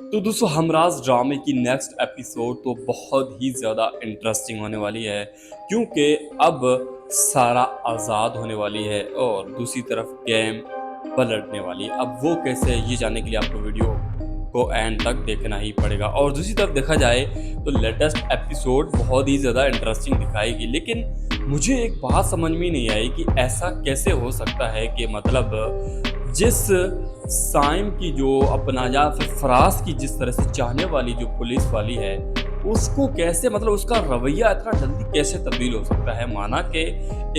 तो दोस्तों हमराज ड्रामे की नेक्स्ट एपिसोड तो बहुत ही ज़्यादा इंटरेस्टिंग होने वाली है, क्योंकि अब सारा आज़ाद होने वाली है और दूसरी तरफ गेम पलटने वाली है। अब वो कैसे है, ये जानने के लिए आपको वीडियो को एंड तक देखना ही पड़ेगा। और दूसरी तरफ देखा जाए तो लेटेस्ट एपिसोड बहुत ही ज़्यादा इंटरेस्टिंग दिखाएगी, लेकिन मुझे एक बात समझ में नहीं आई कि ऐसा कैसे हो सकता है कि मतलब जिस साइम की जो अपना या फिर फराज की जिस तरह से चाहने वाली जो पुलिस वाली है, उसको कैसे मतलब उसका रवैया इतना जल्दी कैसे तब्दील हो सकता है। माना कि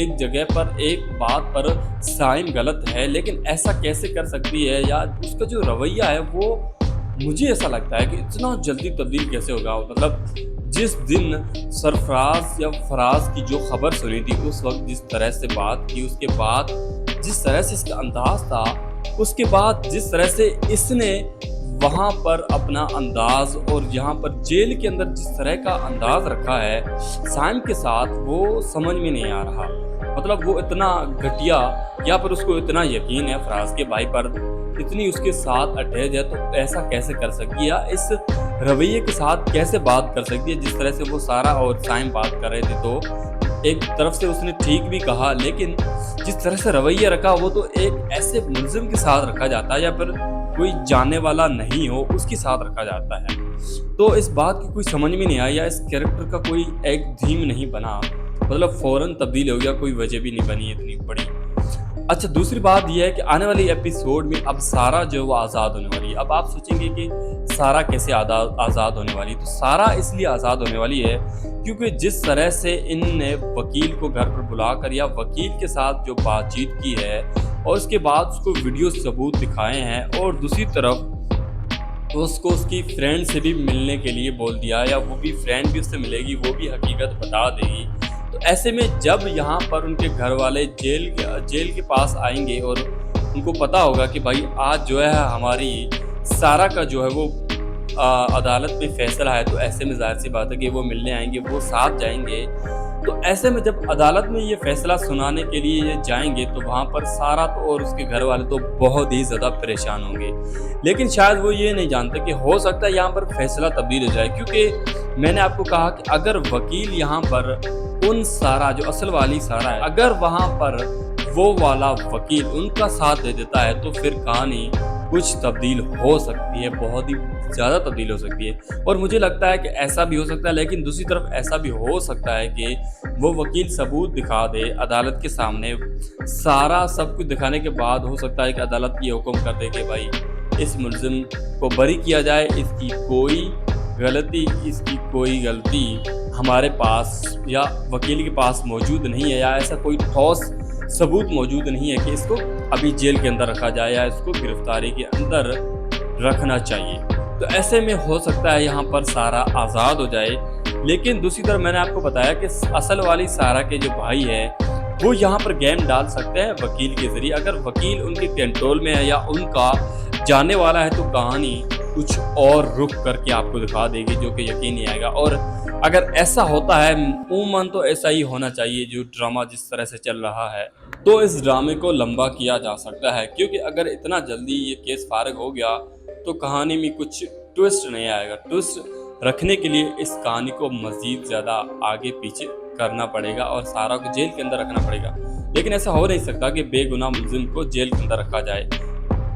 एक जगह पर एक बात पर साइम गलत है, लेकिन ऐसा कैसे कर सकती है, या उसका जो रवैया है वो मुझे ऐसा लगता है कि इतना जल्दी तब्दील कैसे होगा। मतलब जिस दिन सरफराज या फराज की जो खबर सुनी थी, उस वक्त जिस तरह से बात की, उसके बाद जिस तरह से इसका अंदाज था, उसके बाद जिस तरह से इसने वहाँ पर अपना अंदाज और यहाँ पर जेल के अंदर जिस तरह का अंदाज रखा है साइम के साथ, वो समझ में नहीं आ रहा। मतलब वो इतना घटिया, या पर उसको इतना यकीन है फराज के भाई पर, इतनी उसके साथ अटैच है, तो ऐसा कैसे कर सकती है, या इस रवैये के साथ कैसे बात कर सकती है। जिस तरह से वो सारा और साइम बात कर रहे थे, तो एक तरफ से उसने ठीक भी कहा, लेकिन जिस तरह से रवैया रखा वो तो एक ऐसे मुलजिम के साथ रखा जाता है, या फिर कोई जानने वाला नहीं हो उसके साथ रखा जाता है। तो इस बात की कोई समझ में नहीं आई, या इस कैरेक्टर का कोई एक थीम नहीं बना, मतलब फ़ौरन तब्दील हो गया, कोई वजह भी नहीं बनी इतनी बड़ी। अच्छा, दूसरी बात यह है कि आने वाली एपिसोड में अब सारा जो है वो आज़ाद होने वाली है। अब आप सोचेंगे कि सारा कैसे आज़ाद होने वाली है, तो सारा इसलिए आज़ाद होने वाली है क्योंकि जिस तरह से इनने वकील को घर पर बुलाकर या वकील के साथ जो बातचीत की है और उसके बाद उसको वीडियो सबूत दिखाए हैं, और दूसरी तरफ उसको उसकी फ्रेंड से भी मिलने के लिए बोल दिया, या वो भी फ्रेंड भी उससे मिलेगी, वो भी हकीकत बता देगी। तो ऐसे में जब यहाँ पर उनके घर वाले जेल के पास आएंगे और उनको पता होगा कि भाई आज जो है हमारी सारा का जो है वो अदालत में फैसला है, तो ऐसे में जाहिर सी बात है कि वो मिलने आएंगे, वो साथ जाएंगे। तो ऐसे में जब अदालत में ये फैसला सुनाने के लिए ये जाएंगे, तो वहाँ पर सारा तो और उसके घर वाले तो बहुत ही ज़्यादा परेशान होंगे, लेकिन शायद वो ये नहीं जानते कि हो सकता है यहाँ पर फैसला तब्दील हो जाए। क्योंकि मैंने आपको कहा कि अगर वकील यहाँ पर उन सारा जो असल वाली सारा है, अगर वहाँ पर वो वाला वकील उनका साथ दे देता है, तो फिर कहानी कुछ तब्दील हो सकती है, बहुत ही ज़्यादा तब्दील हो सकती है। और मुझे लगता है कि ऐसा भी हो सकता है, लेकिन दूसरी तरफ ऐसा भी हो सकता है कि वो वकील सबूत दिखा दे अदालत के सामने। सारा सब कुछ दिखाने के बाद हो सकता है कि अदालत ये हुक्म कर दे कि भाई इस मुलजिम को बरी किया जाए, इसकी कोई गलती हमारे पास या वकील के पास मौजूद नहीं है, या ऐसा कोई ठोस सबूत मौजूद नहीं है कि इसको अभी जेल के अंदर रखा जाए या इसको गिरफ्तारी के अंदर रखना चाहिए। तो ऐसे में हो सकता है यहाँ पर सारा आज़ाद हो जाए। लेकिन दूसरी तरफ मैंने आपको बताया कि असल वाली सारा के जो भाई है वो यहाँ पर गेम डाल सकते हैं वकील के ज़रिए। अगर वकील उनके कंट्रोल में है या उनका जानने वाला है, तो कहानी कुछ और रुख करके आपको दिखा देगी, जो कि यकीन नहीं आएगा। और अगर ऐसा होता है, उम्मन तो ऐसा ही होना चाहिए जो ड्रामा जिस तरह से चल रहा है, तो इस ड्रामे को लंबा किया जा सकता है। क्योंकि अगर इतना जल्दी ये केस फारिग हो गया तो कहानी में कुछ ट्विस्ट नहीं आएगा। ट्विस्ट रखने के लिए इस कहानी को मज़ीद ज़्यादा आगे पीछे करना पड़ेगा और सारा को जेल के अंदर रखना पड़ेगा। लेकिन ऐसा हो नहीं सकता कि बेगुनाह मुलजिम को जेल के अंदर रखा जाए।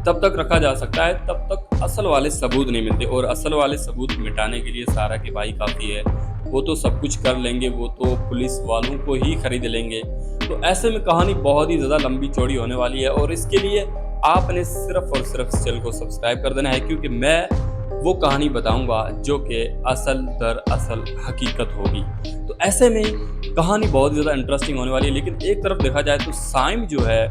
तब तक रखा जा सकता है तब तक असल वाले सबूत नहीं मिलते, और असल वाले सबूत मिटाने के लिए सारा के भाई काफ़ी है। वो तो सब कुछ कर लेंगे, वो तो पुलिस वालों को ही खरीद लेंगे। तो ऐसे में कहानी बहुत ही ज़्यादा लंबी चौड़ी होने वाली है, और इसके लिए आपने सिर्फ और सिर्फ इस चैनल को सब्सक्राइब कर देना है, क्योंकि मैं वो कहानी बताऊंगा जो कि असल दर असल हकीकत होगी। तो ऐसे में कहानी बहुत ज़्यादा इंटरेस्टिंग होने वाली है। लेकिन एक तरफ देखा जाए तो साइम जो है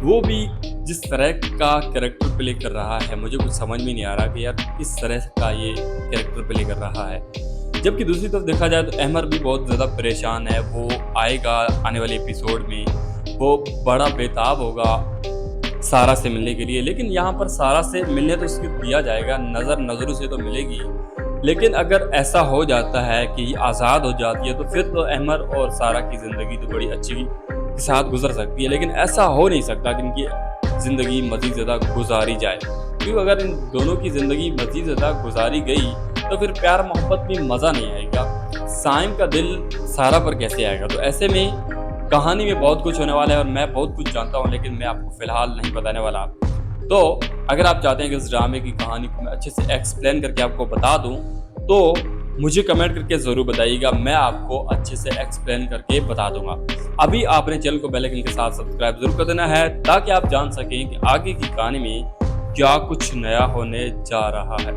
वो भी जिस तरह का कैरेक्टर प्ले कर रहा है, मुझे कुछ समझ में नहीं आ रहा कि यार किस तरह का ये कैरेक्टर प्ले कर रहा है। जबकि दूसरी तरफ देखा जाए तो अहमर भी बहुत ज़्यादा परेशान है। वो आएगा आने वाले एपिसोड में, वो बड़ा बेताब होगा सारा से मिलने के लिए। लेकिन यहाँ पर सारा से मिलने तो उसको दिया जाएगा, नज़रों से तो मिलेगी। लेकिन अगर ऐसा हो जाता है कि आज़ाद हो जाती है, तो फिर तो अहमर और सारा की ज़िंदगी तो बड़ी अच्छी के साथ गुजर सकती है। लेकिन ऐसा हो नहीं सकता कि इनकी ज़िंदगी मज़ीद ज़्यादा गुजारी जाए। क्योंकि अगर इन दोनों की ज़िंदगी मज़ीद ज़्यादा गुजारी गई तो फिर प्यार मोहब्बत में मज़ा नहीं आएगा। साइम का दिल सारा पर कैसे आएगा? तो ऐसे में कहानी में बहुत कुछ होने वाला है और मैं बहुत कुछ जानता हूँ, लेकिन मैं आपको फ़िलहाल नहीं बताने वाला। तो अगर आप चाहते हैं कि इस ड्रामे की कहानी को मैं अच्छे से एक्सप्लेन करके आपको बता दूँ, तो मुझे कमेंट करके ज़रूर बताइएगा, मैं आपको अच्छे से एक्सप्लेन करके बता दूँगा। अभी आपने चैनल को बेल आइकन के साथ सब्सक्राइब ज़रूर कर देना है, ताकि आप जान सकें कि आगे की कहानी में क्या कुछ नया होने जा रहा है।